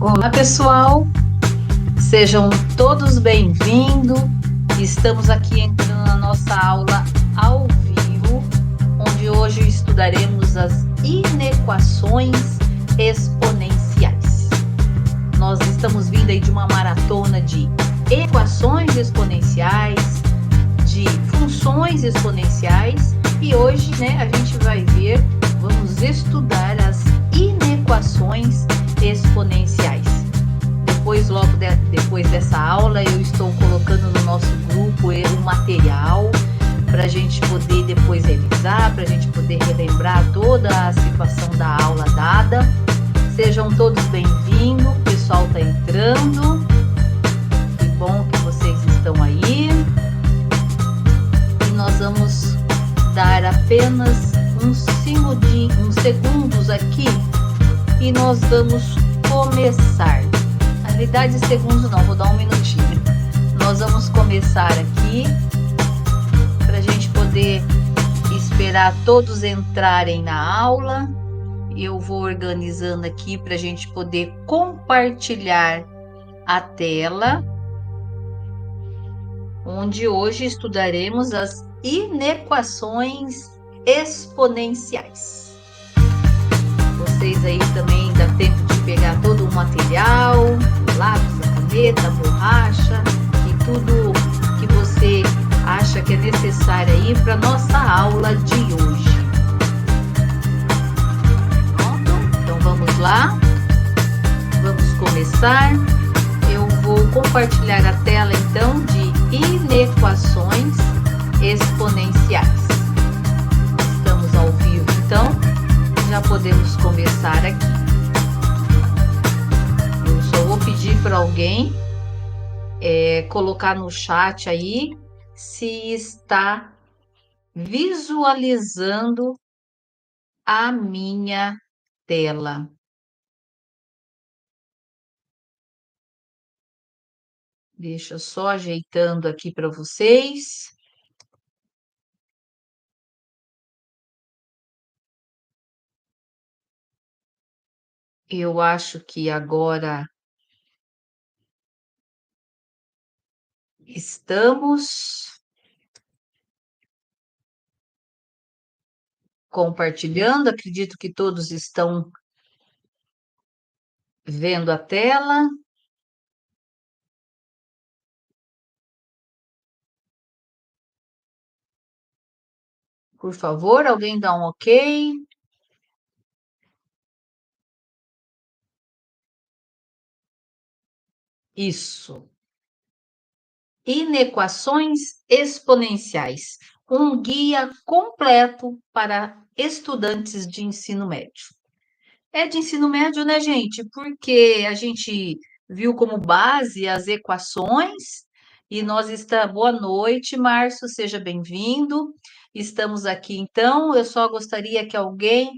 Olá, pessoal, sejam todos bem-vindos. Estamos aqui entrando na nossa aula ao vivo, onde hoje estudaremos as inequações exponenciais. Nós estamos vindo aí de uma maratona de equações exponenciais, de funções exponenciais, e hoje, a gente vai vamos estudar as inequações exponenciais. Depois dessa aula, eu estou colocando no nosso grupo um material para a gente poder depois revisar, para a gente poder relembrar toda a situação da aula dada. Sejam todos bem-vindos, o pessoal está entrando, que bom que vocês estão aí. E nós vamos dar apenas uns segundos aqui e nós vamos começar. Na realidade, segundos não, vou dar um minutinho. Nós vamos começar aqui para a gente poder esperar todos entrarem na aula. Eu vou organizando aqui para a gente poder compartilhar a tela, onde hoje estudaremos as inequações exponenciais. Vocês aí também dá tempo de pegar todo o material, o lápis, a caneta, a borracha e tudo que você acha que é necessário aí para nossa aula de hoje. Pronto? Então vamos lá, vamos começar. Eu vou compartilhar a tela então de inequações exponenciais. Estamos ao vivo então, já podemos começar aqui. Eu só vou pedir para alguém colocar no chat aí se está visualizando a minha tela. Deixa eu só ajeitando aqui para vocês. Eu acho que agora estamos compartilhando. Acredito que todos estão vendo a tela. Por favor, alguém dá um ok. Isso. Inequações exponenciais. Um guia completo para estudantes de ensino médio. É de ensino médio, né, gente? Porque a gente viu como base as equações e nós estamos. Boa noite, Márcio, seja bem-vindo. Estamos aqui, então. Eu só gostaria que alguém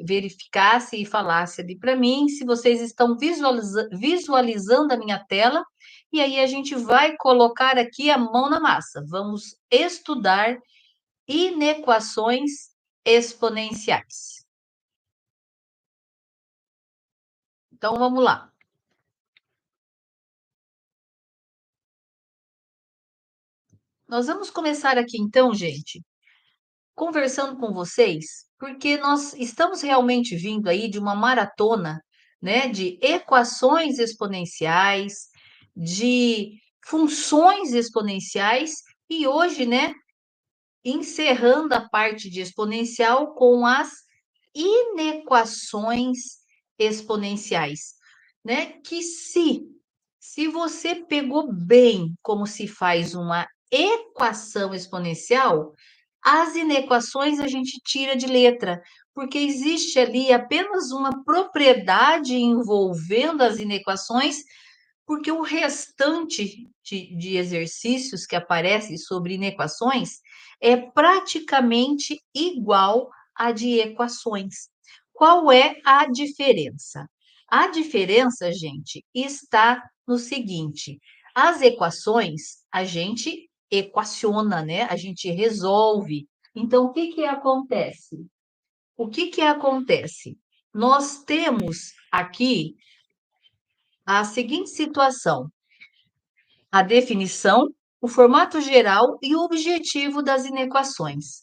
verificasse e falasse ali para mim se vocês estão visualizando a minha tela. E aí a gente vai colocar aqui a mão na massa. Vamos estudar inequações exponenciais. Então, vamos lá. Nós vamos começar aqui, então, gente, conversando com vocês, porque nós estamos realmente vindo aí de uma maratona, né, de equações exponenciais, de funções exponenciais, e hoje, né, encerrando a parte de exponencial com as inequações exponenciais, né? Que se você pegou bem como se faz uma equação exponencial, as inequações a gente tira de letra, porque existe ali apenas uma propriedade envolvendo as inequações, porque o restante de exercícios que aparecem sobre inequações é praticamente igual a de equações. Qual é a diferença? A diferença, gente, está no seguinte: as equações a gente equaciona, né? A gente resolve. Então, o que que acontece? O que que acontece? Nós temos aqui a seguinte situação: a definição, o formato geral e o objetivo das inequações.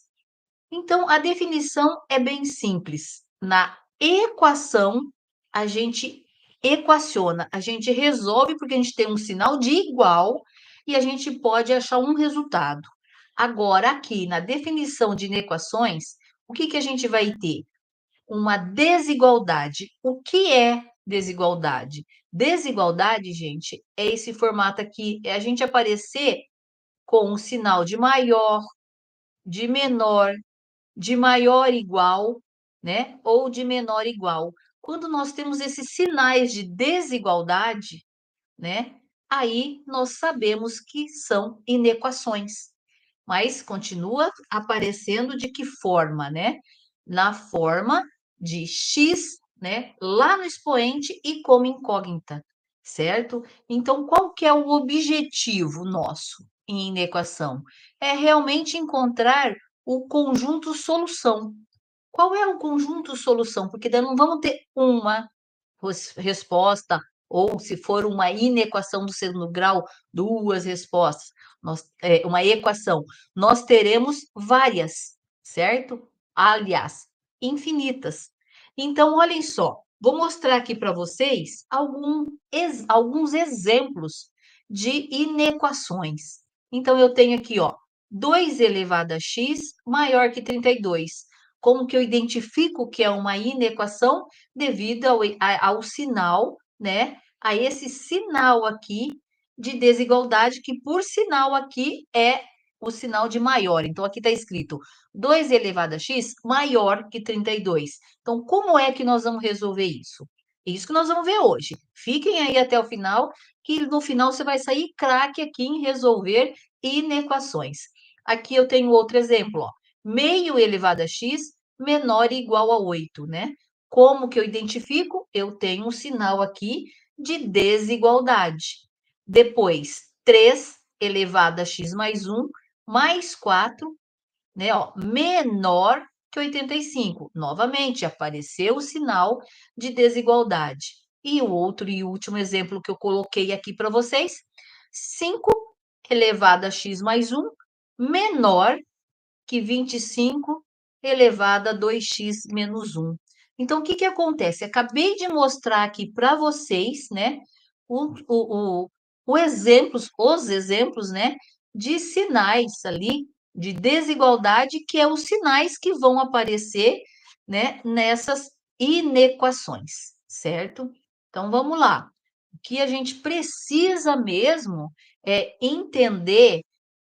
Então, a definição é bem simples. Na equação, a gente equaciona, a gente resolve porque a gente tem um sinal de igual e a gente pode achar um resultado. Agora, aqui na definição de inequações, o que que a gente vai ter? Uma desigualdade. O que é desigualdade? Desigualdade, gente, é esse formato aqui, é a gente aparecer com um sinal de maior, de menor, de maior igual, né? Ou de menor igual. Quando nós temos esses sinais de desigualdade, né? Aí nós sabemos que são inequações. Mas continua aparecendo de que forma, né? Na forma de x, né? Lá no expoente e como incógnita, certo? Então, qual que é o objetivo nosso em inequação? É realmente encontrar o conjunto solução. Qual é o conjunto solução? Porque daí não vamos ter uma resposta, ou se for uma inequação do segundo grau, duas respostas. Uma equação. Nós teremos várias, certo? Aliás, infinitas. Então, olhem só, vou mostrar aqui para vocês alguns exemplos de inequações. Então, eu tenho aqui, ó, 2 elevado a x maior que 32. Como que eu identifico que é uma inequação? Devido ao sinal, né? A esse sinal aqui de desigualdade, que por sinal aqui é o sinal de maior. Então, aqui está escrito 2 elevado a x maior que 32. Então, como é que nós vamos resolver isso? Isso que nós vamos ver hoje. Fiquem aí até o final, que no final você vai sair craque aqui em resolver inequações. Aqui eu tenho outro exemplo, ó. Meio elevado a x menor ou igual a 8, né? Como que eu identifico? Eu tenho um sinal aqui de desigualdade. Depois, 3 elevado a x mais 1 mais 4, né, ó, menor que 85. Novamente, apareceu o sinal de desigualdade. E o outro e último exemplo que eu coloquei aqui para vocês, 5 elevado a x mais 1 menor que 25 elevado a 2x menos 1. Então, o que que acontece? Acabei de mostrar aqui para vocês, né, o, o, o, os exemplos, né, de sinais ali, de desigualdade, que é os sinais que vão aparecer, né, nessas inequações, certo? Então, vamos lá. O que a gente precisa mesmo é entender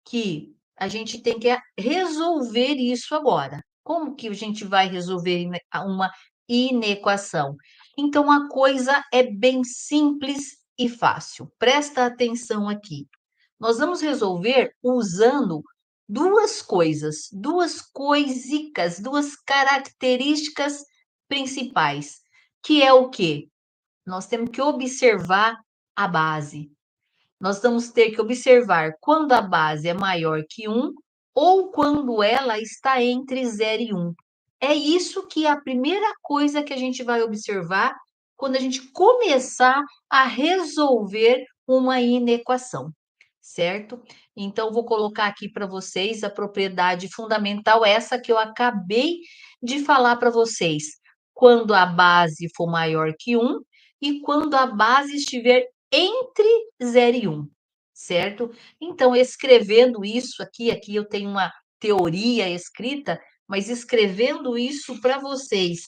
que a gente tem que resolver isso agora. Como que a gente vai resolver uma inequação? Então, a coisa é bem simples e fácil. Presta atenção aqui. Nós vamos resolver usando duas coisas, duas coisicas, duas características principais, que é o quê? Nós temos que observar a base. Nós vamos ter que observar quando a base é maior que 1 ou quando ela está entre 0 e 1. É isso que é a primeira coisa que a gente vai observar quando a gente começar a resolver uma inequação, certo? Então, vou colocar aqui para vocês a propriedade fundamental, essa que eu acabei de falar para vocês. Quando a base for maior que 1 e quando a base estiver entre 0 e 1, certo? Então, escrevendo isso aqui eu tenho uma teoria escrita, mas escrevendo isso para vocês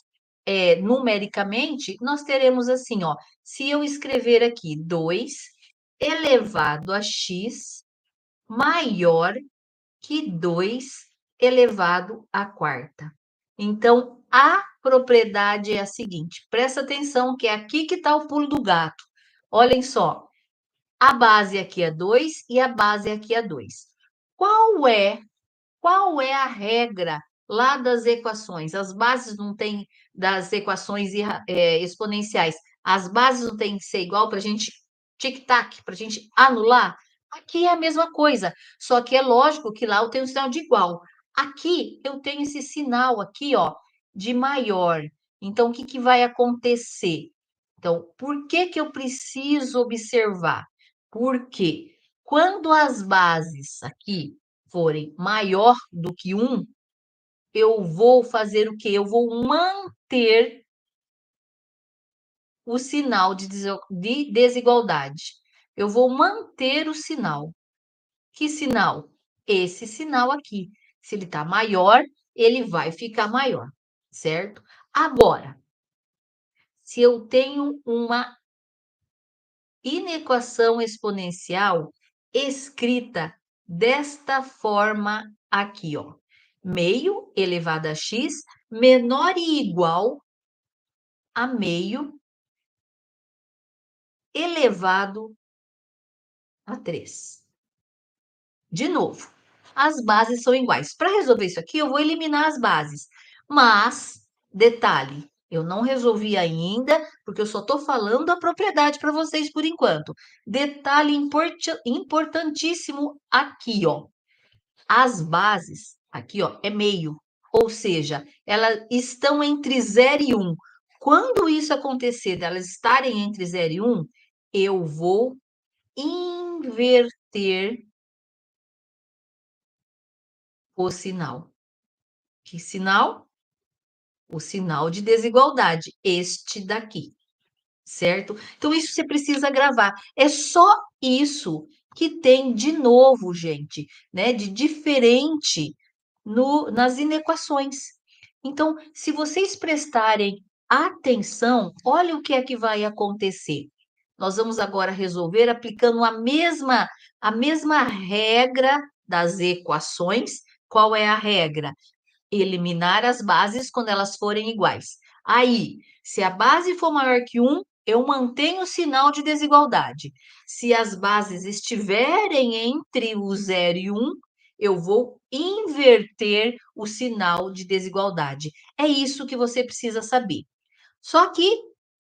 numericamente, nós teremos assim, ó, se eu escrever aqui 2 elevado a x maior que 2 elevado à quarta. Então, a propriedade é a seguinte, presta atenção que é aqui que está o pulo do gato. Olhem só, a base aqui é 2 e a base aqui é 2. Qual é, qual é a regra lá das equações? As bases não têm, das equações exponenciais, as bases não têm que ser igual para a gente tic-tac, para a gente anular? Aqui é a mesma coisa, só que é lógico que lá eu tenho um sinal de igual. Aqui eu tenho esse sinal aqui, ó, de maior. Então, o que que vai acontecer? Então, por que que eu preciso observar? Porque quando as bases aqui forem maior do que 1, eu vou fazer o quê? Eu vou manter o sinal de desigualdade. Eu vou manter o sinal. Que sinal? Esse sinal aqui. Se ele está maior, ele vai ficar maior, certo? Agora, se eu tenho uma inequação exponencial escrita desta forma aqui, ó. Meio elevado a x menor e igual a meio elevado a 3. De novo, as bases são iguais. Para resolver isso aqui, eu vou eliminar as bases. Mas, detalhe, eu não resolvi ainda, porque eu só estou falando a propriedade para vocês por enquanto. Detalhe importantíssimo aqui, ó. As bases, aqui, ó, é meio. Ou seja, elas estão entre 0 e 1. Quando isso acontecer, delas estarem entre 0 e 1, eu vou inverter o sinal. Que sinal? O sinal de desigualdade, este daqui, certo? Então, isso você precisa gravar. É só isso que tem de novo, gente, né? De diferente nas inequações. Então, se vocês prestarem atenção, olha o que é que vai acontecer. Nós vamos agora resolver aplicando a mesma regra das equações. Qual é a regra? Eliminar as bases quando elas forem iguais. Aí, se a base for maior que 1, eu mantenho o sinal de desigualdade. Se as bases estiverem entre o 0 e 1, eu vou inverter o sinal de desigualdade. É isso que você precisa saber. Só que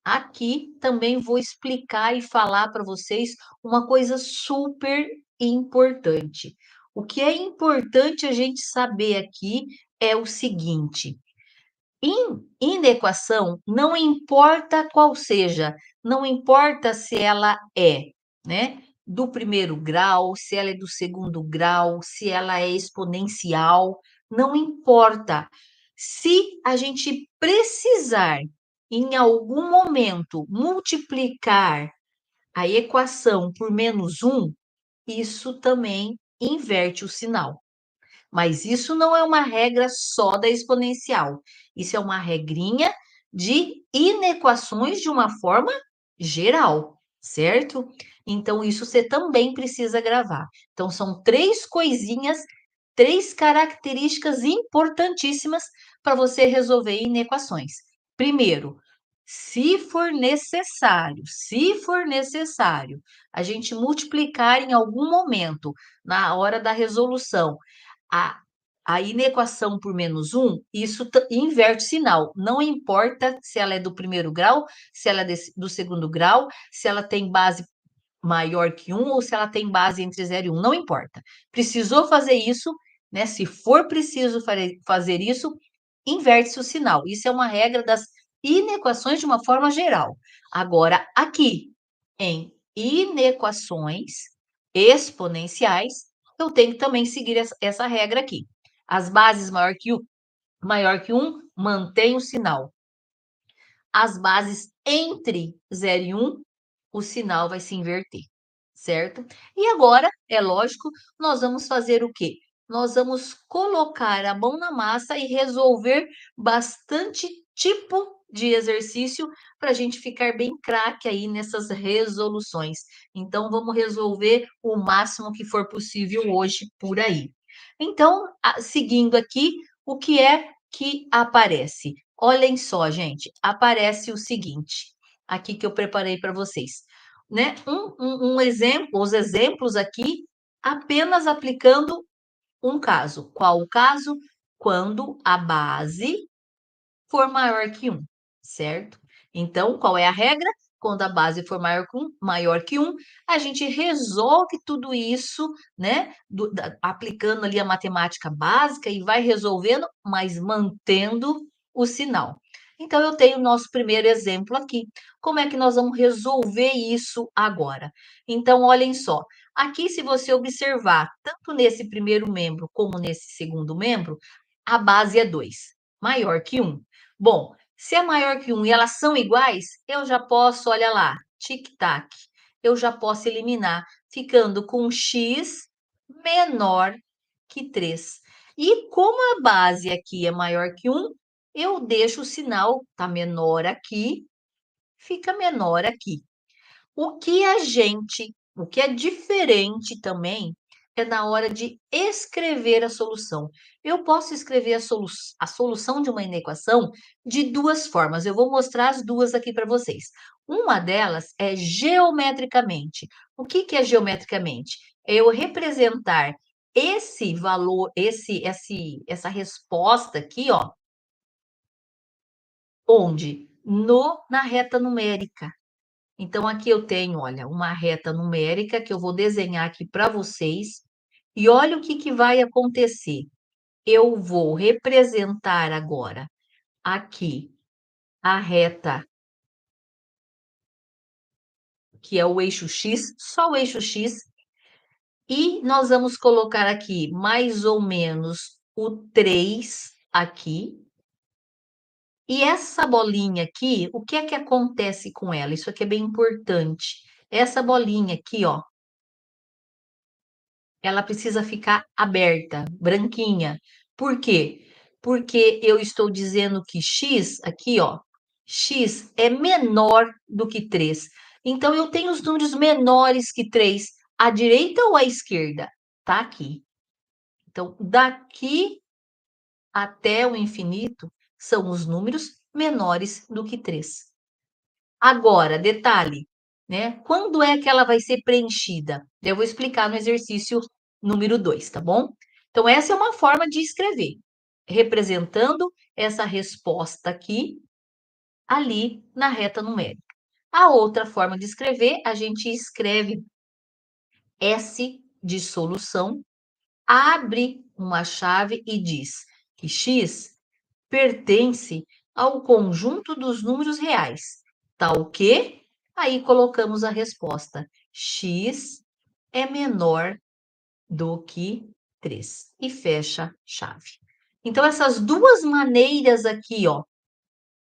aqui também vou explicar e falar para vocês uma coisa super importante. O que é importante a gente saber aqui é o seguinte: inequação, não importa qual seja, não importa se ela é, né, do primeiro grau, se ela é do segundo grau, se ela é exponencial, não importa. Se a gente precisar, em algum momento, multiplicar a equação por -1, isso também inverte o sinal. Mas isso não é uma regra só da exponencial. Isso é uma regrinha de inequações de uma forma geral, certo? Então, isso você também precisa gravar. Então, são 3 coisinhas, 3 características importantíssimas para você resolver inequações. Primeiro, se for necessário, a gente multiplicar em algum momento, na hora da resolução, a, a inequação por -1, isso inverte o sinal. Não importa se ela é do primeiro grau, se ela é do segundo grau, se ela tem base maior que 1 ou se ela tem base entre 0 e 1, não importa. Precisou fazer isso, né? Se for preciso fazer isso, inverte-se o sinal. Isso é uma regra das inequações de uma forma geral. Agora, aqui, em inequações exponenciais, eu tenho que também seguir essa regra aqui. As bases maior que 1, mantém o sinal. As bases entre 0 e 1, o sinal vai se inverter, certo? E agora, é lógico, nós vamos fazer o quê? Nós vamos colocar a mão na massa e resolver bastante tipo de exercício para a gente ficar bem craque aí nessas resoluções. Então, vamos resolver o máximo que for possível hoje por aí. Então, seguindo aqui, o que é que aparece? Olhem só, gente, aparece o seguinte, aqui que eu preparei para vocês, né? Um exemplo, os exemplos aqui, apenas aplicando um caso. Qual o caso? Quando a base for maior que 1, certo? Então, qual é a regra? Quando a base for maior que 1, a gente resolve tudo isso, né? Aplicando ali a matemática básica e vai resolvendo, mas mantendo o sinal. Então, eu tenho o nosso primeiro exemplo aqui. Como é que nós vamos resolver isso agora? Então, olhem só. Aqui, se você observar, tanto nesse primeiro membro como nesse segundo membro, a base é 2, maior que 1. Bom, se é maior que 1 e elas são iguais, eu já posso, olha lá, tic-tac, eu já posso eliminar, ficando com x menor que 3. E como a base aqui é maior que 1, eu deixo o sinal, tá menor aqui, fica menor aqui. O que é diferente também é na hora de escrever a solução. Eu posso escrever a solução de uma inequação de duas formas. Eu vou mostrar as duas aqui para vocês. Uma delas é geometricamente. O que que é geometricamente? É eu representar esse valor, essa resposta aqui, ó, onde? Na reta numérica. Então, aqui eu tenho, olha, uma reta numérica que eu vou desenhar aqui para vocês. E olha o que que vai acontecer. Eu vou representar agora aqui a reta, que é o eixo X, só o eixo X, e nós vamos colocar aqui mais ou menos o 3 aqui. E essa bolinha aqui, o que é que acontece com ela? Isso aqui é bem importante. Essa bolinha aqui, ó, ela precisa ficar aberta, branquinha. Por quê? Porque eu estou dizendo que x, aqui, ó, x é menor do que 3. Então, eu tenho os números menores que 3. À direita ou à esquerda? Tá aqui. Então, daqui até o infinito são os números menores do que 3. Agora, detalhe, né? Quando é que ela vai ser preenchida? Eu vou explicar no exercício número 2, tá bom? Então, essa é uma forma de escrever, representando essa resposta aqui, ali na reta numérica. A outra forma de escrever, a gente escreve S de solução, abre uma chave e diz que x pertence ao conjunto dos números reais, tal que aí colocamos a resposta: x é menor do que 3 e fecha chave. Então, essas duas maneiras aqui, ó,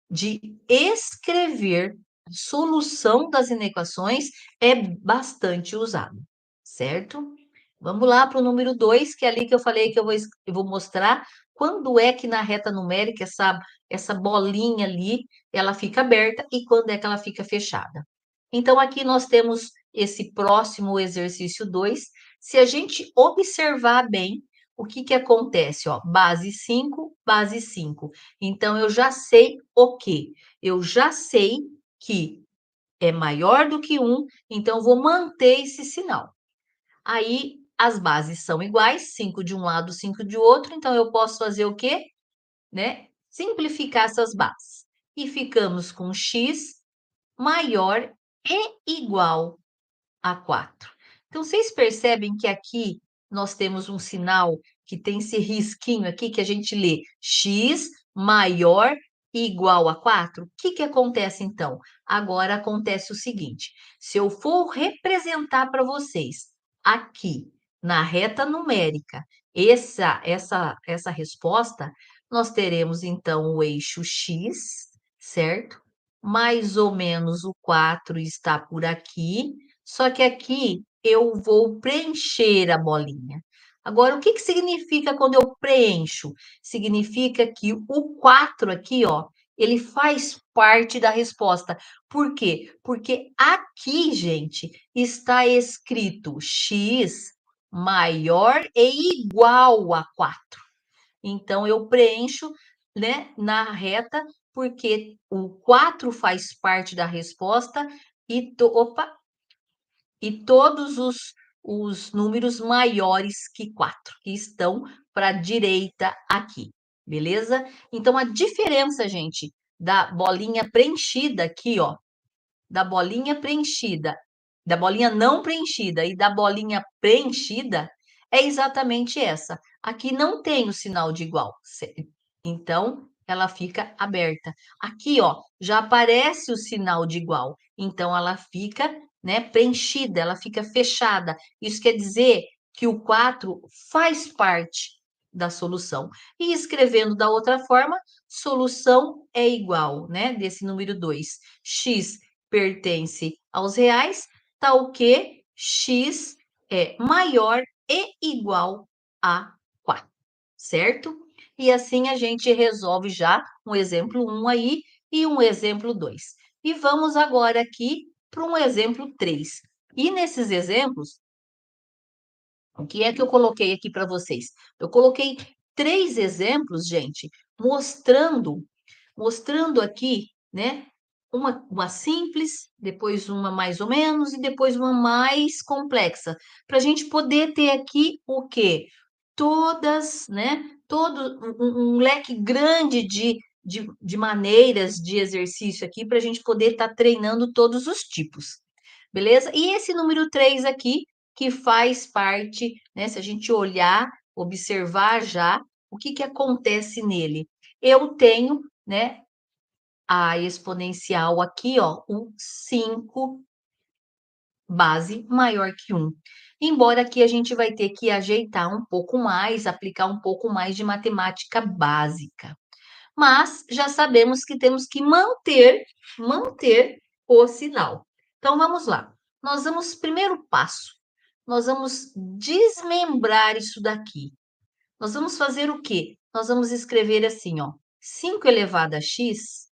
de escrever a solução das inequações é bastante usado, certo? Vamos lá para o número 2, que é ali que eu falei que eu vou mostrar quando é que na reta numérica essa bolinha ali ela fica aberta e quando é que ela fica fechada. Então, aqui nós temos esse próximo exercício 2. Se a gente observar bem, o que que acontece? Ó, base 5, base 5. Então, eu já sei o quê? Eu já sei que é maior do que 1, então eu vou manter esse sinal. Aí, as bases são iguais, 5 de um lado, 5 de outro, então eu posso fazer o quê? Né? Simplificar essas bases. E ficamos com x maior e igual a 4. Então, vocês percebem que aqui nós temos um sinal que tem esse risquinho aqui que a gente lê x maior e igual a 4? O que que acontece então? Agora acontece o seguinte: se eu for representar para vocês aqui na reta numérica essa resposta, nós teremos então o eixo x, certo? Mais ou menos o 4 está por aqui, só que aqui eu vou preencher a bolinha. Agora, o que que significa quando eu preencho? Significa que o 4 aqui, ó, ele faz parte da resposta. Por quê? Porque aqui, gente, está escrito x maior e igual a 4. Então, eu preencho, né, na reta, porque o 4 faz parte da resposta e todos os números maiores que 4, que estão para a direita aqui, beleza? Então, a diferença, gente, da bolinha preenchida aqui, ó, da bolinha preenchida, da bolinha não preenchida e da bolinha preenchida é exatamente essa. Aqui não tem o sinal de igual. Então, ela fica aberta. Aqui, ó, já aparece o sinal de igual, então ela fica, né, preenchida, ela fica fechada. Isso quer dizer que o 4 faz parte da solução. E escrevendo da outra forma, solução é igual, né, desse número 2. X pertence aos reais, tal que x é maior e igual a 4, certo? E assim a gente resolve já um exemplo 1 aí e um exemplo 2. E vamos agora aqui para um exemplo 3. E nesses exemplos, o que é que eu coloquei aqui para vocês? Eu coloquei 3 exemplos, gente, mostrando aqui, né? Uma simples, depois uma mais ou menos e depois uma mais complexa, para a gente poder ter aqui o quê? Todas, né? Todo um leque grande de maneiras de exercício aqui para a gente poder estar treinando todos os tipos, beleza? E esse número 3 aqui, que faz parte, né? Se a gente olhar, observar já, o que que acontece nele? Eu tenho, né? A exponencial aqui, ó, o 5 base maior que 1. Embora aqui a gente vai ter que ajeitar um pouco mais, aplicar um pouco mais de matemática básica. Mas já sabemos que temos que manter o sinal. Então vamos lá. Nós vamos, primeiro passo, nós vamos desmembrar isso daqui. Nós vamos fazer o quê? Nós vamos escrever assim, ó, 5 elevado a x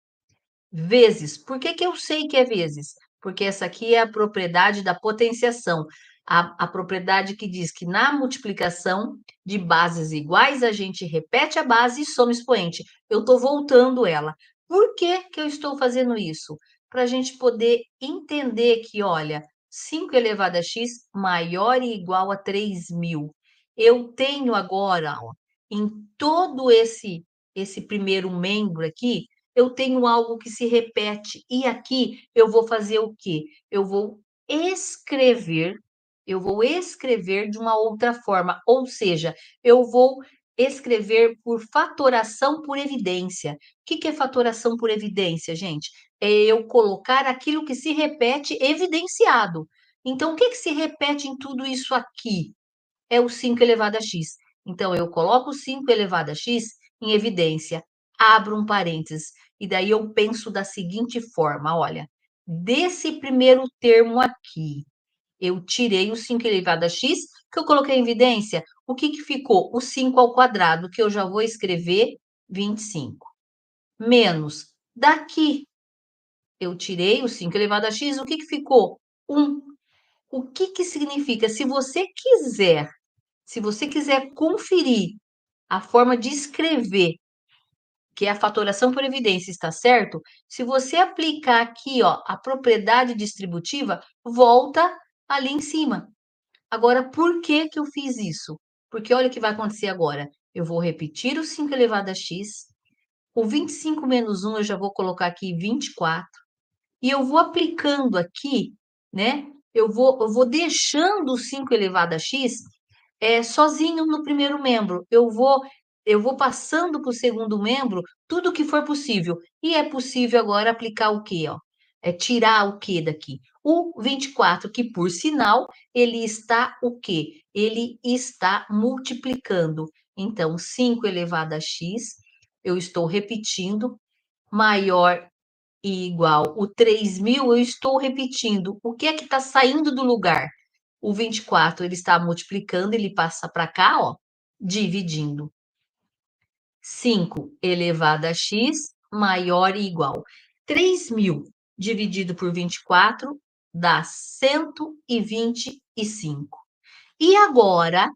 vezes. Por que que eu sei que é vezes? Porque essa aqui é a propriedade da potenciação. A propriedade que diz que na multiplicação de bases iguais, a gente repete a base e soma expoente. Eu estou voltando ela. Por que que eu estou fazendo isso? Para a gente poder entender que, olha, 5 elevado a x maior e igual a 3.000. Eu tenho agora, ó, em todo esse primeiro membro aqui, eu tenho algo que se repete. E aqui eu vou fazer o quê? Escrever, eu vou escrever de uma outra forma, ou seja, eu vou escrever por fatoração por evidência. O que que é fatoração por evidência, gente? É eu colocar aquilo que se repete evidenciado. Então, o que que se repete em tudo isso aqui? É o 5 elevado a x. Então, eu coloco o 5 elevado a x em evidência, abro um parênteses, e daí eu penso da seguinte forma: olha, desse primeiro termo aqui, eu tirei o 5 elevado a x, que eu coloquei em evidência. O que que ficou? O 5 ao quadrado, que eu já vou escrever 25. Menos daqui, eu tirei o 5 elevado a x, o que que ficou? 1. O que que significa? Se você quiser conferir a forma de escrever, que é a fatoração por evidência, está certo? Se você aplicar aqui, ó, a propriedade distributiva, volta ali em cima. Agora, por que que eu fiz isso? Porque olha o que vai acontecer agora. Eu vou repetir o 5 elevado a x, o 25 menos 1 eu já vou colocar aqui 24, e eu vou aplicando aqui, né? Eu vou deixando o 5 elevado a x sozinho no primeiro membro. Eu vou passando para o segundo membro tudo o que for possível. E é possível agora aplicar o quê? Ó? É tirar o quê daqui? O 24, que por sinal, ele está o quê? Ele está multiplicando. Então, 5 elevado a x, eu estou repetindo, maior e igual. O 3.000, eu estou repetindo. O que é que está saindo do lugar? O 24 ele está multiplicando, ele passa para cá, ó, dividindo. 5 elevado a x maior e igual. 3.000 dividido por 24 dá 125. E agora,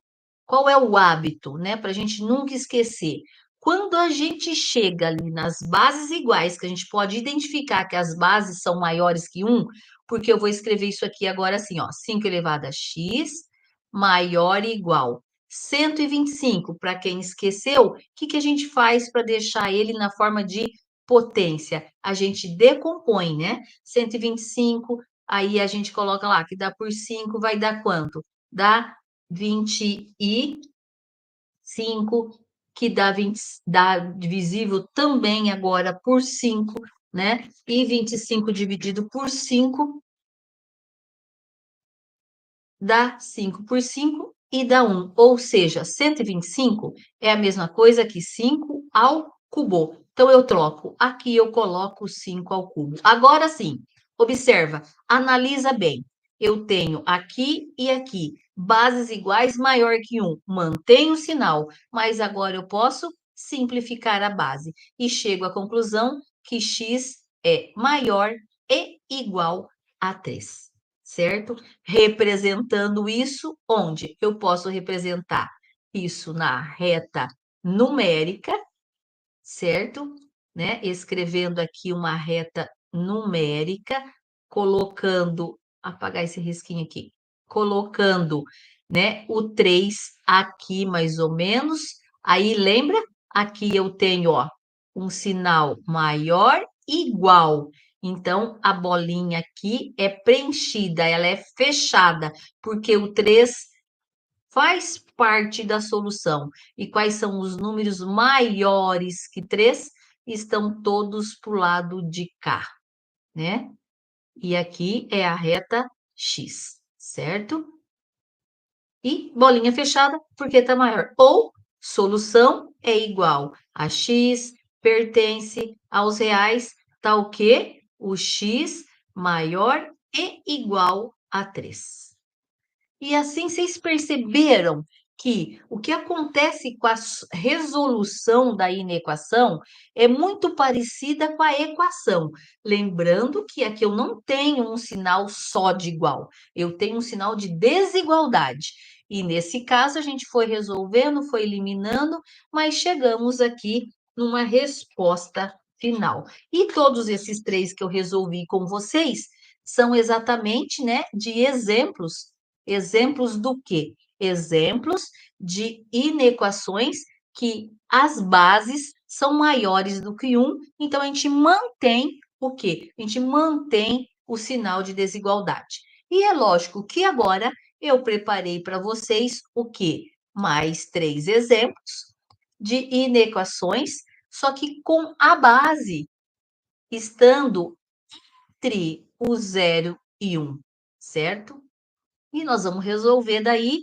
qual é o hábito, né? Para a gente nunca esquecer. Quando a gente chega ali nas bases iguais, que a gente pode identificar que as bases são maiores que 1, porque eu vou escrever isso aqui agora assim, ó, 5 elevado a x maior e igual. 125, para quem esqueceu, o que que a gente faz para deixar ele na forma de potência? A gente decompõe, né? 125, aí a gente coloca lá, que dá por 5, vai dar quanto? Dá 25 que dá divisível também agora por 5, né? E 25 dividido por 5 dá 5 por 5 e dá 1. Ou seja, 125 é a mesma coisa que 5 ao cubo. Então, eu troco. Aqui eu coloco 5 ao cubo. Agora sim, observa, analisa bem. Eu tenho aqui e aqui bases iguais maior que 1. Mantenho o sinal, mas agora eu posso simplificar a base. E chego à conclusão que x é maior e igual a 3, certo? Representando isso onde? Eu posso representar isso na reta numérica, certo? Né? Escrevendo aqui uma reta numérica, colocando, apagar esse risquinho aqui, colocando, né, o 3 aqui mais ou menos. Aí lembra? Aqui eu tenho, ó, um sinal maior igual. Então, a bolinha aqui é preenchida, ela é fechada, porque o 3 faz parte da solução. E quais são os números maiores que 3? Estão todos para o lado de cá, né? E aqui é a reta X, certo? E bolinha fechada, porque está maior. Ou solução é igual a X pertence aos reais, tá o quê? O X maior e igual a 3. E assim vocês perceberam que o que acontece com a resolução da inequação é muito parecida com a equação. Lembrando que aqui eu não tenho um sinal só de igual, eu tenho um sinal de desigualdade. E nesse caso a gente foi resolvendo, foi eliminando, mas chegamos aqui numa resposta final. E todos esses três que eu resolvi com vocês são exatamente, né, de exemplos. Exemplos do quê? Exemplos de inequações que as bases são maiores do que 1, então a gente mantém o quê? A gente mantém o sinal de desigualdade. E é lógico que agora eu preparei para vocês o quê? Mais 3 exemplos de inequações, só que com a base estando entre o 0 e 1, certo? E nós vamos resolver daí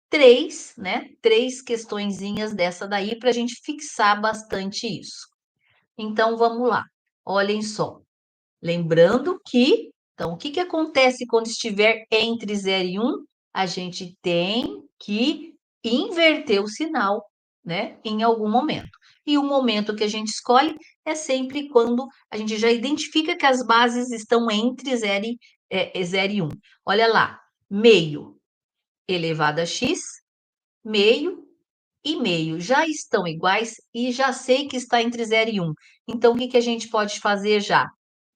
três, né? Três questõezinhas dessa daí para a gente fixar bastante isso. Então, vamos lá. Olhem só. Lembrando que, então, o que que acontece quando estiver entre 0 e 1? A gente tem que inverter o sinal, né? Em algum momento. E o momento que a gente escolhe é sempre quando a gente já identifica que as bases estão entre 0 e 1. Olha lá, meio elevado a x, meio e meio já estão iguais e já sei que está entre 0 e 1. Então, o que que a gente pode fazer já?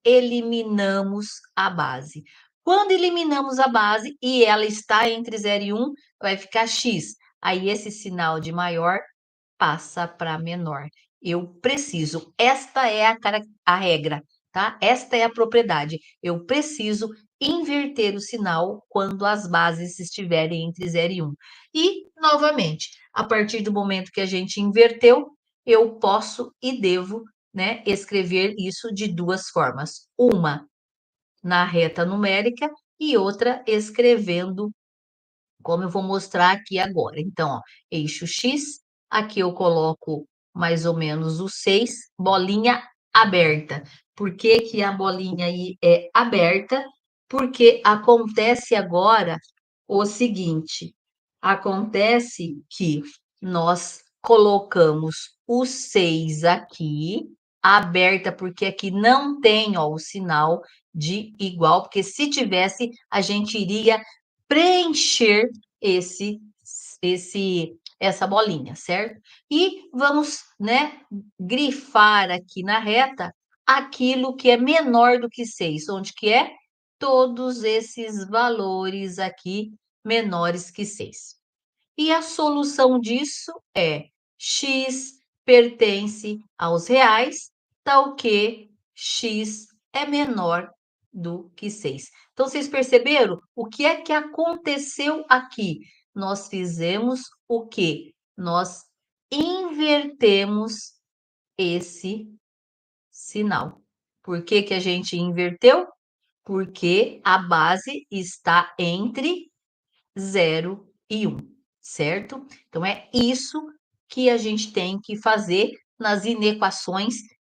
Eliminamos a base. Quando eliminamos a base e ela está entre 0 e 1, vai ficar x. Aí esse sinal de maior passa para menor. Eu preciso, esta é a regra, tá? Esta é a propriedade. Eu preciso inverter o sinal quando as bases estiverem entre 0 e 1. E, novamente, a partir do momento que a gente inverteu, eu posso e devo, né, escrever isso de duas formas. Uma na reta numérica e outra escrevendo como eu vou mostrar aqui agora. Então, ó, eixo X, aqui eu coloco mais ou menos o 6, bolinha aberta. Por que que a bolinha aí é aberta? Porque acontece agora o seguinte, acontece que nós colocamos o 6 aqui, aberta, porque aqui não tem, ó, o sinal de igual, porque se tivesse, a gente iria preencher essa bolinha, certo? E vamos, né, grifar aqui na reta aquilo que é menor do que 6, onde que é? Todos esses valores aqui menores que 6. E a solução disso é x pertence aos reais, tal que x é menor do que 6. Então, vocês perceberam o que é que aconteceu aqui? Nós fizemos o quê? Nós invertemos esse sinal. Por que que a gente inverteu? Porque a base está entre 0 e 1, certo? Então, é isso que a gente tem que fazer nas inequações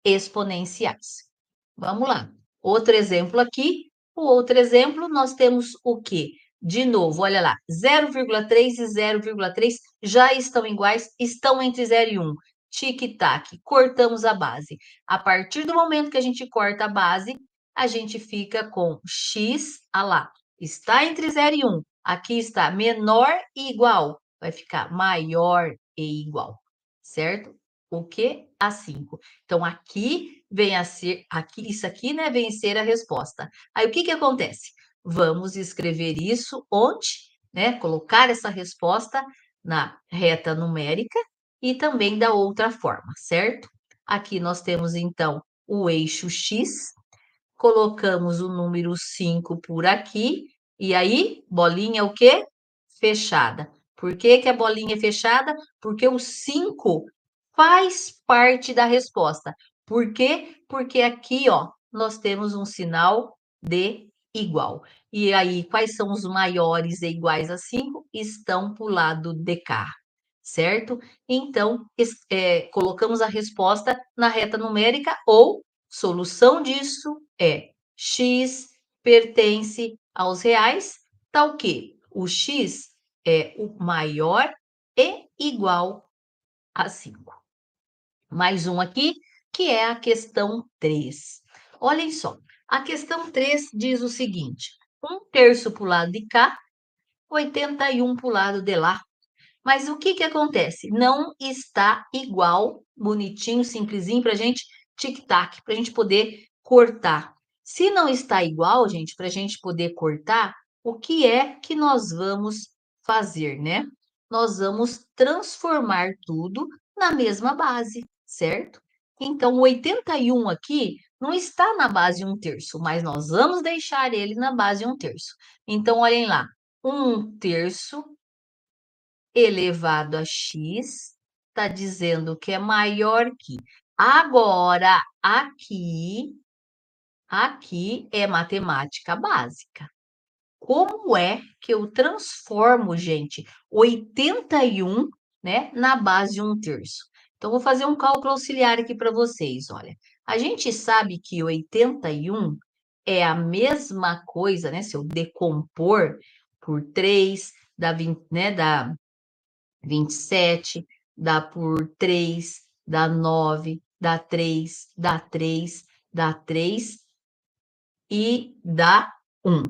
exponenciais. Vamos lá. Outro exemplo aqui. O outro exemplo, nós temos o quê? De novo, olha lá, 0,3 e 0,3 já estão iguais, estão entre 0 e 1. Tic-tac, cortamos a base. A partir do momento que a gente corta a base, a gente fica com x, ah lá, está entre 0 e 1. Aqui está menor e igual, vai ficar maior e igual, certo? O que? A 5. Então, aqui vem a ser, aqui, isso aqui, né, vem ser a resposta. Aí, o que que acontece? Vamos escrever isso onde, né, colocar essa resposta na reta numérica e também da outra forma, certo? Aqui nós temos, então, o eixo X, colocamos o número 5 por aqui, e aí, bolinha o quê? Fechada. Por que que a bolinha é fechada? Porque o 5 faz parte da resposta. Por quê? Porque aqui, ó, nós temos um sinal de igual. E aí, quais são os maiores e iguais a 5? Estão para o lado de cá, certo? Então, colocamos a resposta na reta numérica ou solução disso é x pertence aos reais, tal que o x é o maior e igual a 5. Mais um aqui, que é a questão 3. Olhem só, a questão 3 diz o seguinte: 1/3 para o lado de cá, 81 para o lado de lá. Mas o que que acontece? Não está igual, bonitinho, simplesinho, para a gente tic-tac, para a gente poder cortar. Se não está igual, gente, para a gente poder cortar, o que é que nós vamos fazer, né? Nós vamos transformar tudo na mesma base, certo? Então, o 81 aqui não está na base 1/3, mas nós vamos deixar ele na base 1/3. Então, olhem lá, 1/3 elevado a x está dizendo que é maior que. Agora, aqui é matemática básica. Como é que eu transformo, gente, 81, né, na base 1/3? Então, vou fazer um cálculo auxiliar aqui para vocês, olha. A gente sabe que 81 é a mesma coisa, né, se eu decompor por 3, dá 20, né, dá 27, dá por 3, dá 9, dá 3, dá 3, dá 3 e dá 1,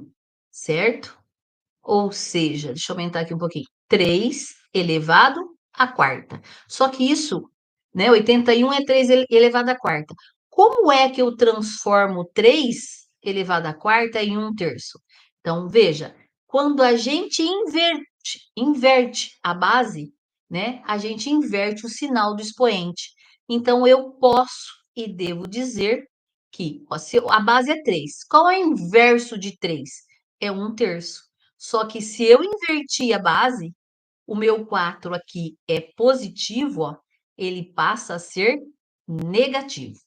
certo? Ou seja, deixa eu aumentar aqui um pouquinho, 3 elevado à quarta. Só que isso, né, 81 é 3 elevado à quarta. Como é que eu transformo 3 elevado à quarta em 1/3? Então, veja, quando a gente inverte a base, né, a gente inverte o sinal do expoente. Então, eu posso e devo dizer que ó, se a base é 3, qual é o inverso de 3? É 1/3. Só que se eu invertir a base, o meu 4 aqui é positivo, ó, ele passa a ser negativo.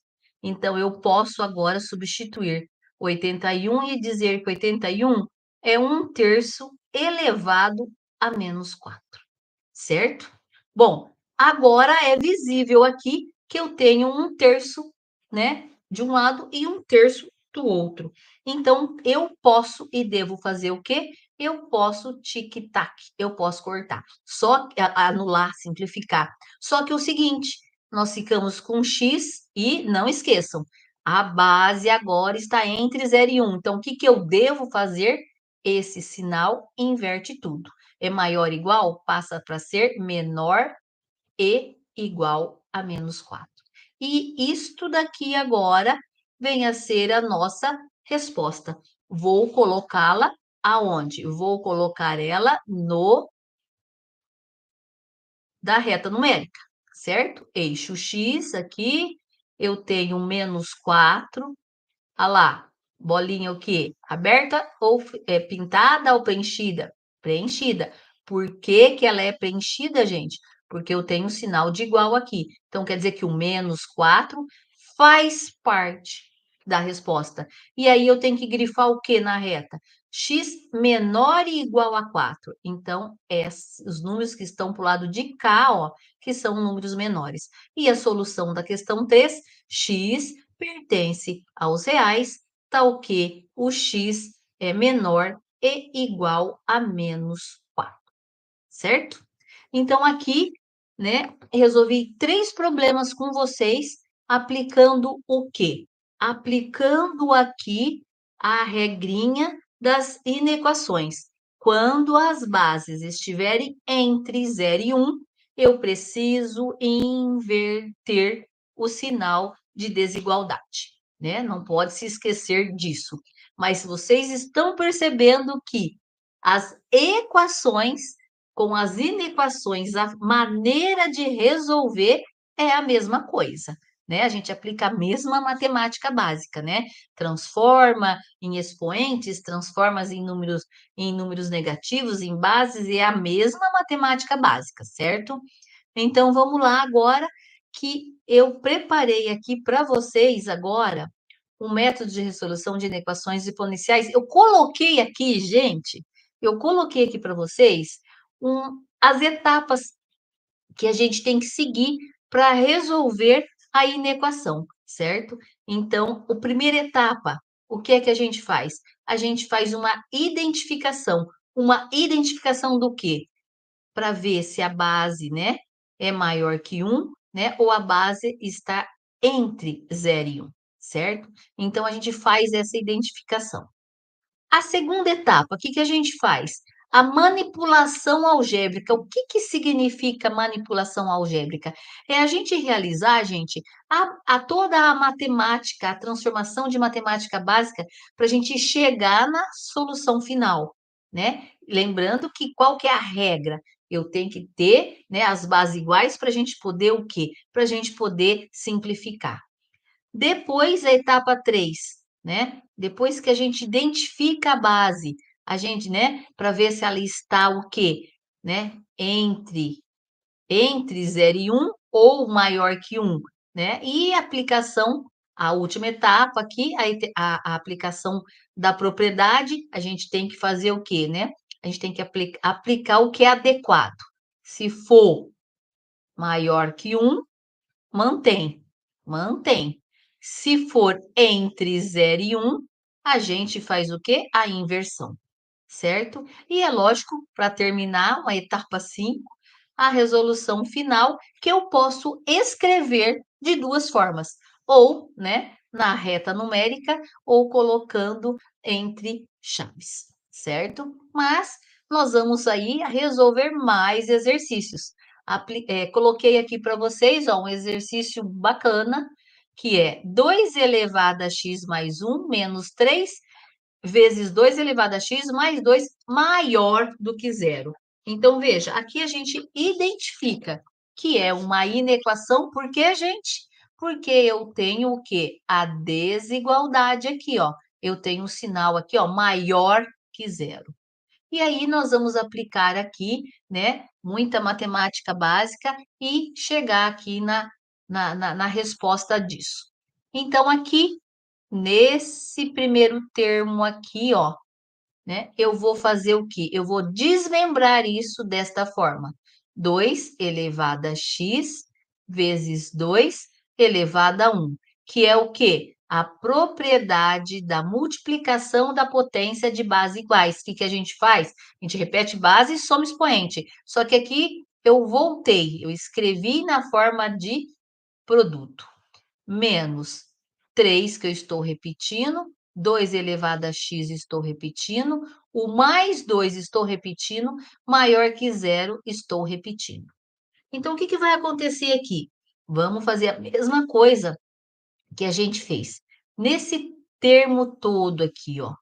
Então, eu posso agora substituir 81 e dizer que 81 é 1/3 elevado a menos 4, certo? Bom, agora é visível aqui que eu tenho 1/3, né, de um lado e 1/3 do outro. Então, eu posso e devo fazer o quê? Eu posso tic-tac, eu posso cortar, só anular, simplificar. Só que o seguinte, nós ficamos com x e não esqueçam, a base agora está entre 0 e 1. Então, o que que eu devo fazer? Esse sinal inverte tudo. É maior ou igual? Passa para ser menor e igual a menos 4. E isto daqui agora vem a ser a nossa resposta. Vou colocá-la aonde? Vou colocar ela no da reta numérica, certo? Eixo X aqui, eu tenho menos 4. Ah lá, bolinha o quê? Aberta ou pintada ou preenchida? Preenchida. Por que que ela é preenchida, gente? porque eu tenho um sinal de igual aqui. Então, quer dizer que o menos 4 faz parte da resposta. E aí eu tenho que grifar o que na reta? X menor e igual a 4. Então, os números que estão para o lado de cá, ó, que são números menores. E a solução da questão 3, x pertence aos reais, tal que o x é menor e igual a menos 4, certo? Então, aqui, né, resolvi 3 problemas com vocês, aplicando o quê? Aplicando aqui a regrinha das inequações. Quando as bases estiverem entre 0 e 1, eu preciso inverter o sinal de desigualdade, né? Não pode se esquecer disso. Mas vocês estão percebendo que as equações com as inequações, a maneira de resolver é a mesma coisa, né? A gente aplica a mesma matemática básica, né? Transforma em expoentes, transforma em números negativos, em bases, é a mesma matemática básica, certo? Então, vamos lá agora que eu preparei aqui para vocês agora um método de resolução de inequações exponenciais. Eu coloquei aqui, gente, eu coloquei aqui para vocês as etapas que a gente tem que seguir para resolver a inequação, certo? Então, a primeira etapa, o que é que a gente faz? A gente faz uma identificação. Uma identificação do quê? Para ver se a base, né, é maior que 1, né, ou a base está entre 0 e 1, certo? Então, a gente faz essa identificação. A segunda etapa, o que que a gente faz? A manipulação algébrica. O que que significa manipulação algébrica? É a gente realizar, gente, toda a matemática, a transformação de matemática básica para a gente chegar na solução final, né? Lembrando que qual que é a regra? Eu tenho que ter, né, as bases iguais para a gente poder o quê? Para a gente poder simplificar. Depois, a etapa 3, né? Depois que a gente identifica a base, a gente, né, para ver se ela está o quê? Né? Entre 0 e 1 ou maior que 1, né? E a aplicação, a última etapa aqui, a aplicação da propriedade, a gente tem que fazer o quê, né? A gente tem que aplicar o que é adequado. Se for maior que 1, mantém, mantém. Se for entre 0 e 1, a gente faz o quê? A inversão, certo? E é lógico, para terminar, uma etapa 5, a resolução final, que eu posso escrever de duas formas, ou, né, na reta numérica, ou colocando entre chaves, certo? Mas nós vamos aí resolver mais exercícios. Coloquei aqui para vocês, ó, um exercício bacana, que é 2 elevado a x mais 1 menos 3 vezes 2 elevado a x mais 2 maior do que zero. Então, veja, aqui a gente identifica que é uma inequação, por quê, gente? Porque eu tenho o quê? A desigualdade aqui, ó. Eu tenho um sinal aqui, ó, maior que zero. E aí nós vamos aplicar aqui, né, muita matemática básica e chegar aqui na resposta disso. Então, aqui, nesse primeiro termo aqui, ó, né, eu vou fazer o quê? Eu vou desmembrar isso desta forma. 2 elevado a x vezes 2 elevado a 1, que é o quê? A propriedade da multiplicação da potência de bases iguais. O que que a gente faz? A gente repete base e soma expoente. Só que aqui eu voltei, eu escrevi na forma de produto. Menos 3, que eu estou repetindo, 2 elevado a x estou repetindo, o mais 2 estou repetindo, maior que zero estou repetindo. Então, o que que vai acontecer aqui? Vamos fazer a mesma coisa que a gente fez. Nesse termo todo aqui, ó.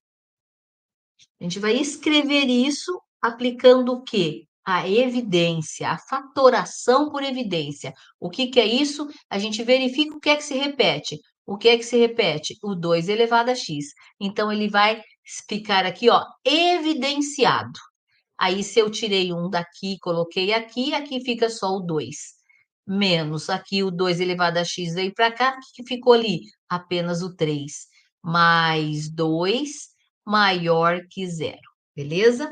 A gente vai escrever isso aplicando o quê? A evidência, a fatoração por evidência. O que que é isso? A gente verifica o que é que se repete. O que é que se repete? O 2 elevado a x. Então, ele vai ficar aqui, ó, evidenciado. Aí, se eu tirei um daqui, coloquei aqui, aqui fica só o 2. Menos aqui o 2 elevado a x veio para cá, o que ficou ali? Apenas o 3. Mais 2 maior que zero. Beleza?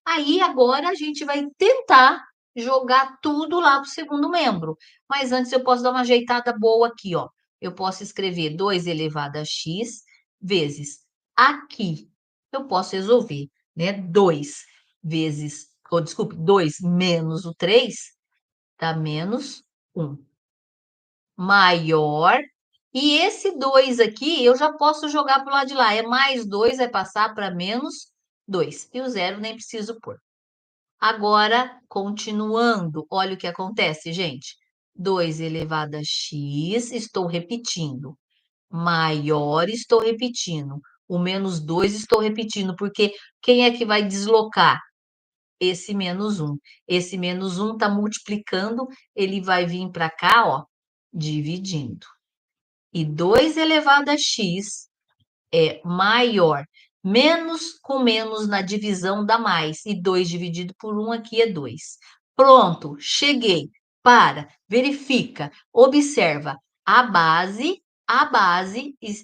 Aí agora a gente vai tentar jogar tudo lá para o segundo membro. Mas antes eu posso dar uma ajeitada boa aqui, ó. Eu posso escrever 2 elevado a x vezes aqui. Eu posso resolver, né? 2 vezes, ou desculpe, 2 menos o 3 dá menos 1. Maior. E esse 2 aqui eu já posso jogar para o lado de lá. É mais 2, vai passar para menos 2. E o zero nem preciso pôr. Agora, continuando, olha o que acontece, gente. 2 elevado a x, estou repetindo. Maior, estou repetindo. O menos 2 estou repetindo, porque quem é que vai deslocar? Esse menos 1. Esse menos 1 está multiplicando, ele vai vir para cá, ó, dividindo. E 2 elevado a x é maior. Menos com menos na divisão dá mais. E 2 dividido por 1 aqui é 2. Pronto, cheguei. Para, verifica, observa. A base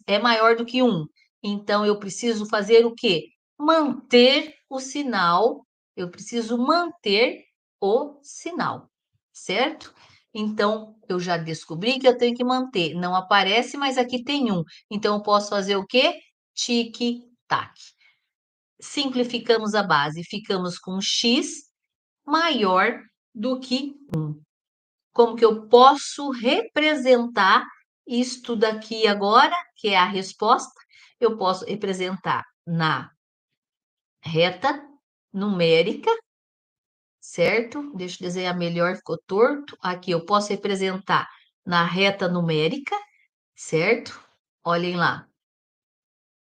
é maior do que 1. Então, eu preciso fazer o quê? Manter o sinal. Eu preciso manter o sinal, certo? Então, eu já descobri que eu tenho que manter. Não aparece, mas aqui tem 1. Então, eu posso fazer o quê? Tic-tac. Simplificamos a base, ficamos com x maior do que 1. Como que eu posso representar isto daqui agora, que é a resposta? Eu posso representar na reta numérica, certo? Deixa eu desenhar melhor, ficou torto. Aqui eu posso representar na reta numérica, certo? Olhem lá.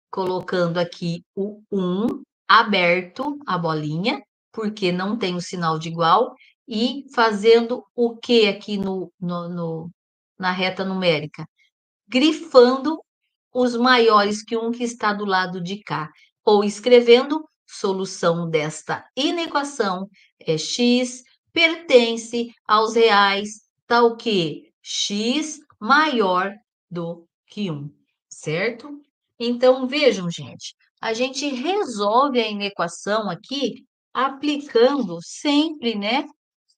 Colocando aqui o 1 aberto, a bolinha, porque não tem o sinal de igual, e fazendo o que aqui na reta numérica? Grifando os maiores que 1 que está do lado de cá, ou escrevendo solução desta inequação é x pertence aos reais, tal que x maior do que 1, certo? Então, vejam, gente, a gente resolve a inequação aqui aplicando sempre, né?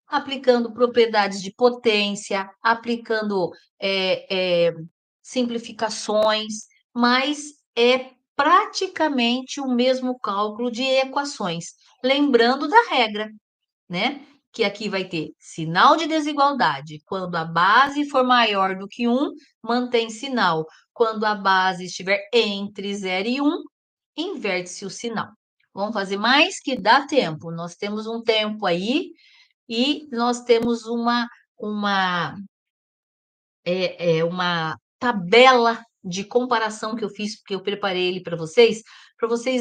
Aplicando propriedades de potência, aplicando simplificações, mas é praticamente o mesmo cálculo de equações. Lembrando da regra, né? Que aqui vai ter sinal de desigualdade. Quando a base for maior do que 1, mantém sinal. Quando a base estiver entre 0 e 1, inverte-se o sinal. Vamos fazer mais que dá tempo. Nós temos um tempo aí e nós temos uma tabela de comparação que eu fiz, porque eu preparei ele para vocês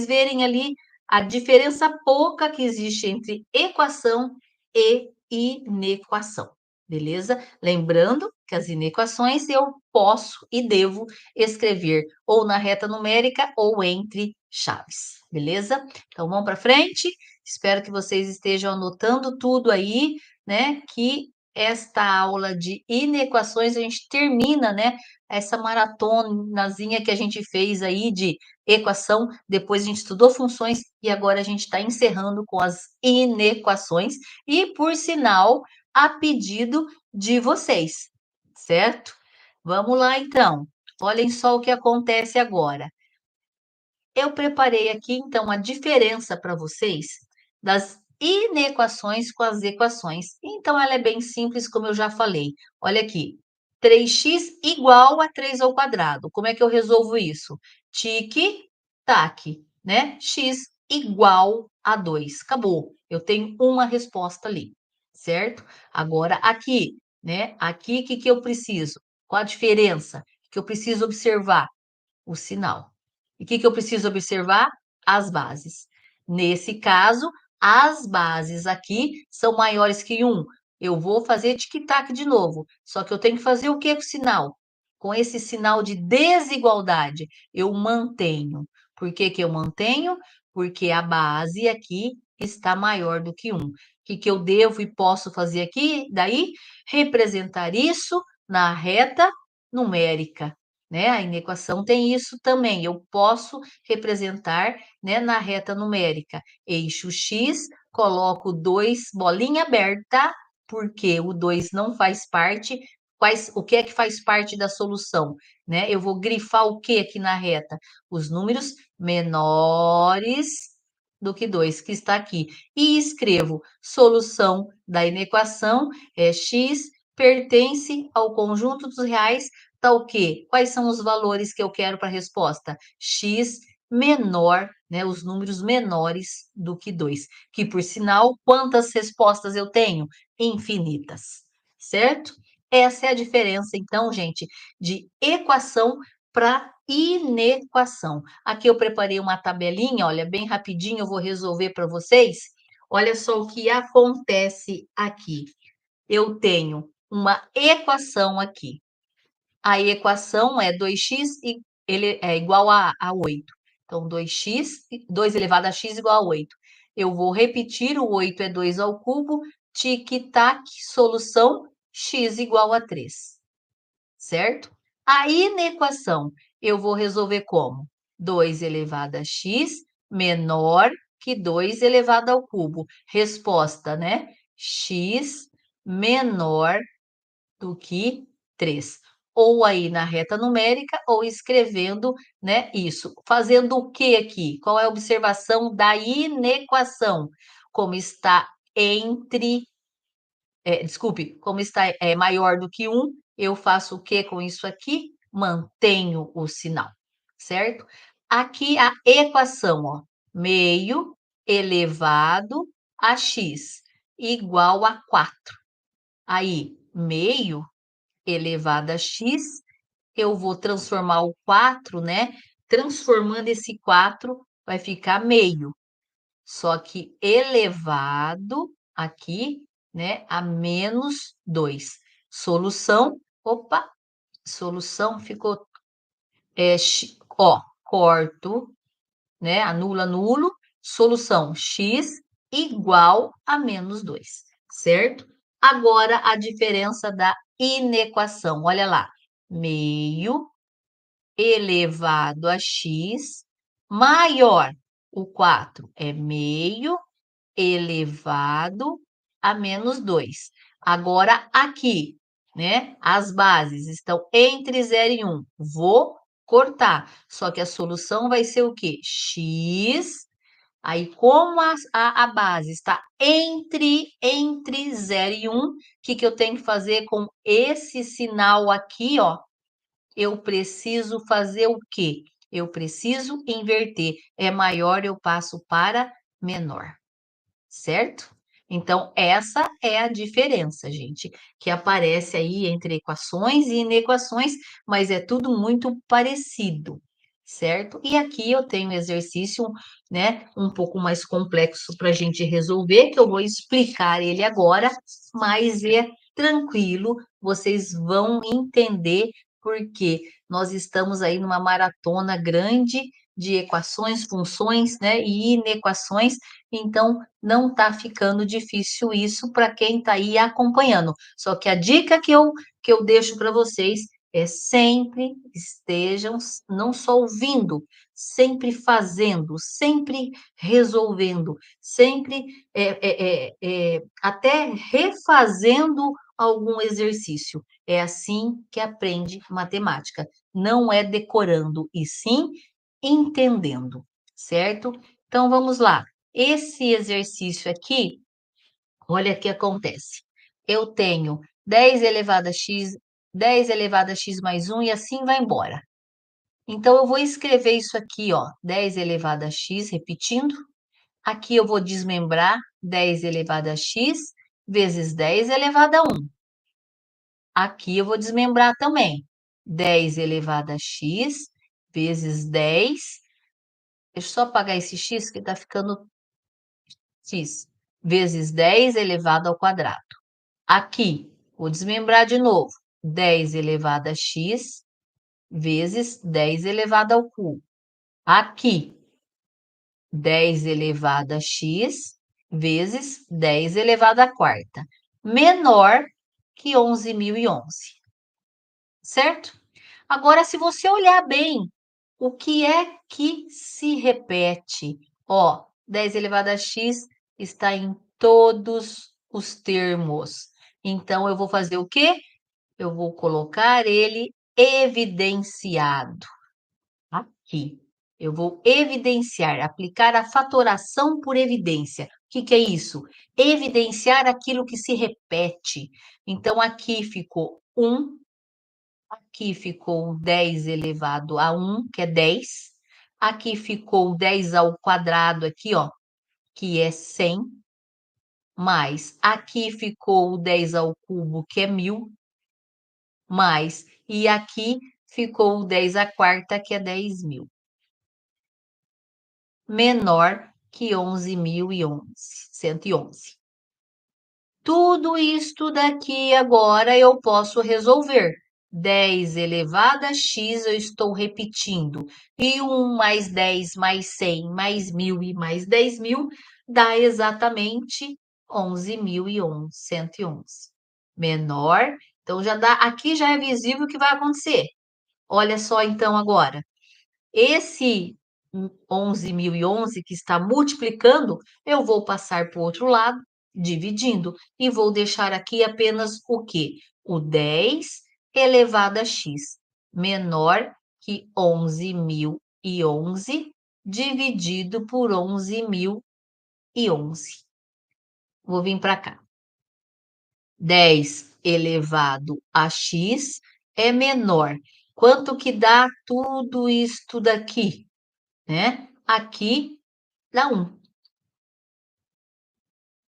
verem ali a diferença pouca que existe entre equação e inequação, beleza? Lembrando que as inequações eu posso e devo escrever ou na reta numérica ou entre chaves, beleza? Então vamos para frente. Espero que vocês estejam anotando tudo aí, né? Que esta aula de inequações, a gente termina, né, essa maratonazinha que a gente fez aí de equação, depois a gente estudou funções e agora a gente está encerrando com as inequações e, por sinal, a pedido de vocês, certo? Vamos lá, então. Olhem só o que acontece agora. Eu preparei aqui, então, a diferença para vocês das inequações com as equações. Então, ela é bem simples, como eu já falei. Olha aqui, 3x igual a 3 ao quadrado. Como é que eu resolvo isso? Tic-tac, né? X igual a 2. Acabou. Eu tenho uma resposta ali, certo? Agora, aqui, né? Aqui, o que eu preciso? Qual a diferença que eu preciso observar? O sinal. E o que eu preciso observar? As bases. Nesse caso, as bases aqui são maiores que 1. Eu vou fazer tic-tac de novo. Só que eu tenho que fazer o que com o sinal? Com esse sinal de desigualdade, eu mantenho. Por que que eu mantenho? porque a base aqui está maior do que 1. O que eu devo e posso fazer aqui? Daí, representar isso na reta numérica, né? A inequação tem isso também. Eu posso representar, né, na reta numérica. Eixo X, coloco 2 bolinha aberta, porque o 2 não faz parte. O que é que faz parte da solução, né? Eu vou grifar o que aqui na reta? Os números menores do que 2, que está aqui. E escrevo solução da inequação é x pertence ao conjunto dos reais, tá o quê? Quais são os valores que eu quero para a resposta? X menor, né, os números menores do que 2. Que, por sinal, quantas respostas eu tenho? Infinitas, certo? Essa é a diferença, então, gente, de equação para inequação. Aqui eu preparei uma tabelinha, olha, bem rapidinho eu vou resolver para vocês. Olha só o que acontece aqui. Eu tenho uma equação aqui. A equação é 2x e ele é igual a 8. Então, 2x, 2 elevado a x igual a 8. Eu vou repetir, o 8 é 2 ao cubo, tic-tac, solução, x igual a 3. Certo? Aí, na equação, eu vou resolver como? 2 elevado a x menor que 2 elevado ao cubo. Resposta, né? X menor do que 3. Ou aí na reta numérica, ou escrevendo, né, isso. Fazendo o que aqui? Qual é a observação da inequação? Como está entre, desculpe, como está maior do que 1, eu faço o que com isso aqui? Mantenho o sinal, certo? Aqui a equação, ó, meio elevado a x igual a 4. Aí, meio elevado a x, eu vou transformar o 4, né? Transformando esse 4, vai ficar meio. Só que elevado aqui, né, a menos 2. Solução, opa, solução ficou, ó, corto, né, anula, nulo, solução x igual a menos 2, certo? Agora, a diferença da inequação, olha lá, meio elevado a x maior, o 4 é meio elevado a menos 2. Agora, aqui, né, as bases estão entre 0 e 1. Vou cortar, só que a solução vai ser o quê? X. Aí, como a base está entre 0 e 1, o que eu tenho que fazer com esse sinal aqui, ó? Eu preciso fazer o quê? Eu preciso inverter. É maior, eu passo para menor, certo? Então, essa é a diferença, gente, que aparece aí entre equações e inequações, mas é tudo muito parecido, certo? E aqui eu tenho um exercício, né, um pouco mais complexo para a gente resolver, que eu vou explicar ele agora, mas é tranquilo, vocês vão entender porque nós estamos aí numa maratona grande de equações, funções, né, e inequações, então não está ficando difícil isso para quem está aí acompanhando. Só que a dica que eu deixo para vocês é sempre estejam não só ouvindo, sempre fazendo, sempre resolvendo, sempre até refazendo algum exercício. É assim que aprende matemática. Não é decorando, e sim entendendo, certo? Então vamos lá. Esse exercício aqui, olha o que acontece. Eu tenho 10 elevado a x, 10 elevado a x mais 1 e assim vai embora. Então, eu vou escrever isso aqui, ó, 10 elevado a x, repetindo. Aqui eu vou desmembrar 10 elevado a x vezes 10 elevado a 1. Aqui eu vou desmembrar também. 10 elevado a x vezes 10. Deixa eu só apagar esse x que está ficando x vezes 10 elevado ao quadrado. Aqui, vou desmembrar de novo. 10 elevado a x vezes 10 elevado ao cubo. Aqui, 10 elevado a x vezes 10 elevado à quarta, menor que 11.011, certo? Agora, se você olhar bem, o que é que se repete? Ó, 10 elevado a x está em todos os termos. Então, eu vou fazer o quê? Eu vou colocar ele evidenciado aqui. Eu vou evidenciar, aplicar a fatoração por evidência. O que é isso? Evidenciar aquilo que se repete. Então, aqui ficou 1, aqui ficou 10 elevado a 1, que é 10. Aqui ficou 10 ao quadrado, aqui, ó, que é 100. Mais aqui ficou o 10 ao cubo, que é 1.000. Mais, e aqui ficou o 10 à quarta, que é 10.000. Menor que 11.111. Tudo isto daqui agora eu posso resolver. 10 elevado a x eu estou repetindo. E 1 mais 10 mais 100 mais 1.000 e mais 10.000 dá exatamente 11.111. Menor, então já dá, aqui já é visível o que vai acontecer. Olha só então agora. Esse 11.011 que está multiplicando, eu vou passar para o outro lado, dividindo, e vou deixar aqui apenas o quê? O 10 elevado a x, menor que 11.011 dividido por 11.011. Vou vir para cá. 10 elevado a x é menor. Quanto que dá tudo isto daqui? Né? Aqui dá 1.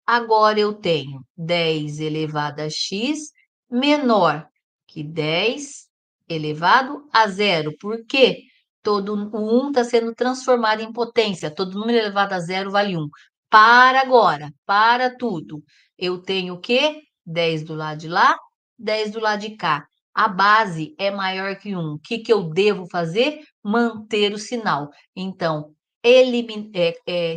Agora eu tenho 10 elevado a x menor que 10 elevado a zero. Por quê? O 1 está sendo transformado em potência. Todo número elevado a zero vale 1. Para agora, para tudo. Eu tenho o quê? 10 do lado de lá, 10 do lado de cá. A base é maior que 1. O que eu devo fazer? Manter o sinal. Então,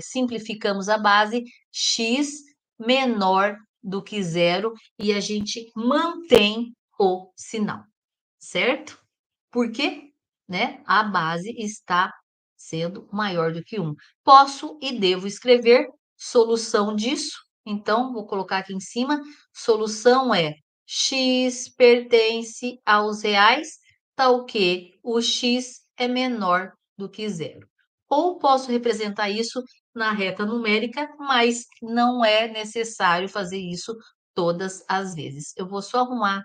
simplificamos a base, x menor do que zero, e a gente mantém o sinal, certo? Por quê? Né? A base está sendo maior do que 1. Posso e devo escrever solução disso. Então, vou colocar aqui em cima, solução é x pertence aos reais, tal que o x é menor do que zero. Ou posso representar isso na reta numérica, mas não é necessário fazer isso todas as vezes. Eu vou só arrumar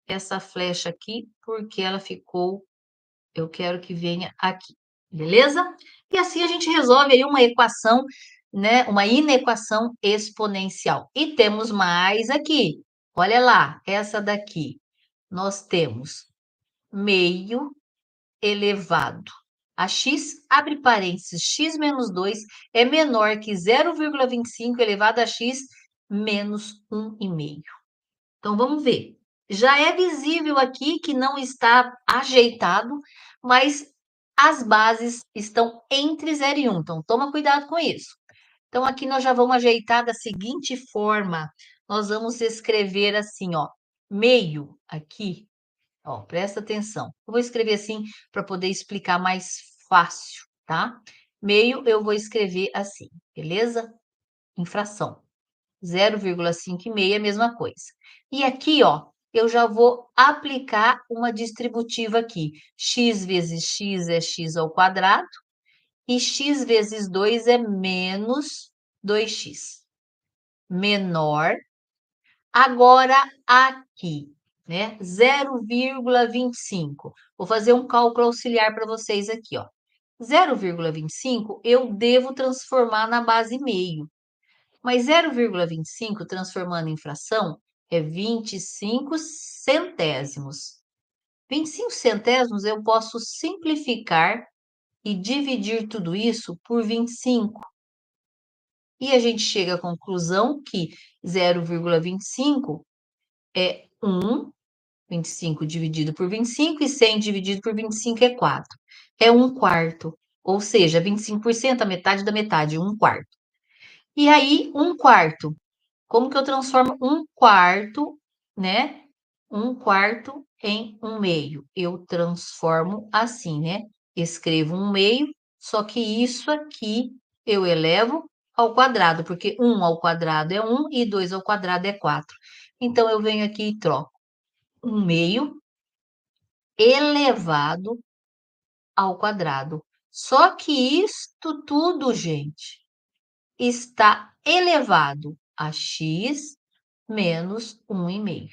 essa flecha aqui, porque ela ficou, eu quero que venha aqui, beleza? E assim a gente resolve aí uma equação, né? Uma inequação exponencial. E temos mais aqui. Olha lá, essa daqui. Nós temos meio elevado a x, abre parênteses, x menos 2 é menor que 0,25 elevado a x menos 1,5. Então, vamos ver. Já é visível aqui que não está ajeitado, mas as bases estão entre 0 e 1. Então, toma cuidado com isso. Então, aqui nós já vamos ajeitar da seguinte forma. Nós vamos escrever assim, ó, meio aqui. Ó, presta atenção. Eu vou escrever assim para poder explicar mais fácil, tá? Meio eu vou escrever assim, beleza? Em fração. 0,56 é a mesma coisa. E aqui, ó, eu já vou aplicar uma distributiva aqui. X vezes x é x ao quadrado e x vezes 2 é menos 2x. Menor. Agora, aqui, né? 0,25. Vou fazer um cálculo auxiliar para vocês aqui, ó. 0,25 eu devo transformar na base meio. Mas 0,25 transformando em fração é 25 centésimos. 25 centésimos eu posso simplificar e dividir tudo isso por 25. E a gente chega à conclusão que 0,25 é 1, 25 dividido por 25, e 100 dividido por 25 é 4. É 1 quarto. ou seja, 25%, a metade da metade, 1/4. E aí, 1/4, como que eu transformo 1/4, né? 1/4 em 1/2. Eu transformo assim, né? Escrevo 1/2, só que isso aqui eu elevo ao quadrado, porque 1 ao quadrado é 1 e 2 ao quadrado é 4. Então, eu venho aqui e troco 1/2 elevado ao quadrado. Só que isto tudo, gente, está elevado a x menos 1/2.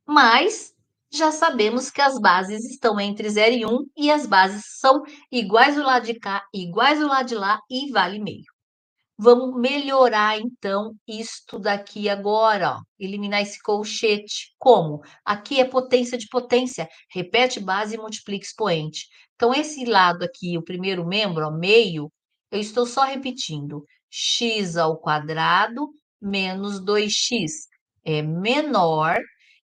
Mas já sabemos que as bases estão entre 0 e 1 e as bases são iguais do lado de cá, iguais do lado de lá e vale meio. Vamos melhorar então isto daqui agora, ó. Eliminar esse colchete. Como? Aqui é potência de potência. Repete base e multiplica expoente. Então, esse lado aqui, o primeiro membro, ó, meio, eu estou só repetindo. X ao quadrado menos 2x é menor.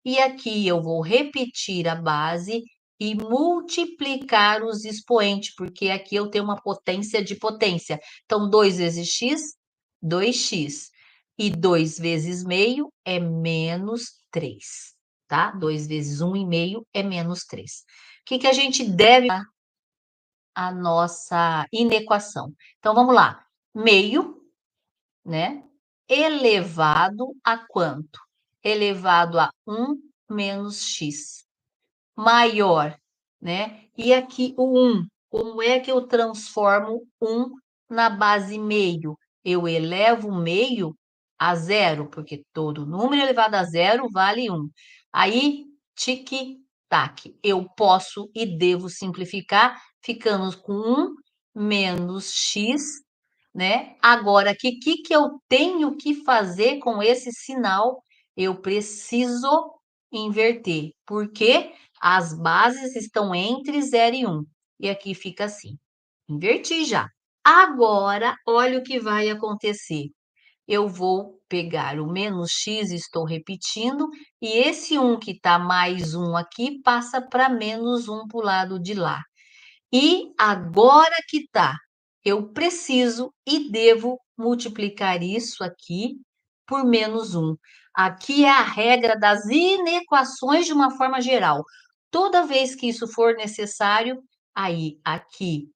E aqui eu vou repetir a base e multiplicar os expoentes, porque aqui eu tenho uma potência de potência. Então, 2 vezes x, 2x. E 2 vezes meio é menos 3, tá? 2 vezes 1/2 é menos 3. O que que a gente deve a nossa inequação? Então, vamos lá. Meio, né? Elevado a quanto? Elevado a 1 menos x maior, né? E aqui o 1, como é que eu transformo 1 na base meio? Eu elevo o meio a zero, porque todo número elevado a zero vale 1. Aí, tic-tac, eu posso e devo simplificar, ficando com 1 menos x, né? Agora, o que eu tenho que fazer com esse sinal? Eu preciso inverter, porque as bases estão entre 0 e 1. E aqui fica assim. Inverti já. Agora, olha o que vai acontecer. Eu vou pegar o menos x, estou repetindo, e esse 1 que está mais 1 aqui, passa para menos 1 para o lado de lá. E agora que tá, eu preciso e devo multiplicar isso aqui por menos 1. Aqui é a regra das inequações de uma forma geral. Toda vez que isso for necessário, aí aqui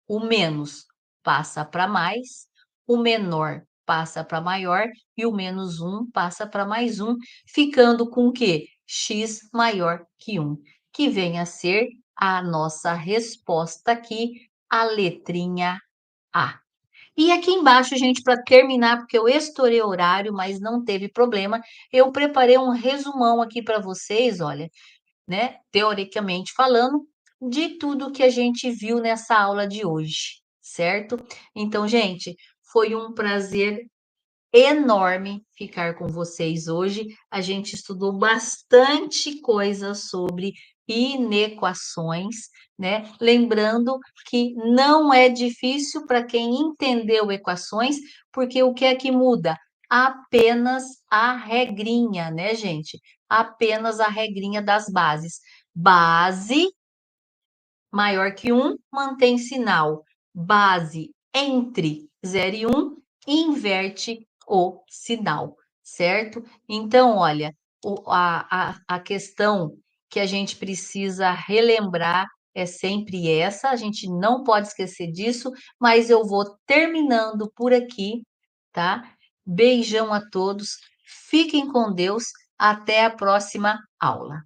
o menos passa para mais, o menor passa para maior e o menos 1 passa para mais 1, ficando com o quê? X maior que 1, que vem a ser a nossa resposta aqui, a letrinha A. E aqui embaixo, gente, para terminar, porque eu estourei o horário, mas não teve problema, eu preparei um resumão aqui para vocês, olha, né, teoricamente falando, de tudo que a gente viu nessa aula de hoje, certo? Então, gente, foi um prazer enorme ficar com vocês hoje. A gente estudou bastante coisa sobre inequações, né? Lembrando que não é difícil para quem entendeu equações, porque o que é que muda? Apenas a regrinha, né, gente? Apenas a regrinha das bases. Base maior que 1, mantém sinal. Base entre 0 e 1, inverte o sinal, certo? Então, olha, a questão que a gente precisa relembrar é sempre essa, a gente não pode esquecer disso, mas eu vou terminando por aqui, tá? Beijão a todos, fiquem com Deus, até a próxima aula.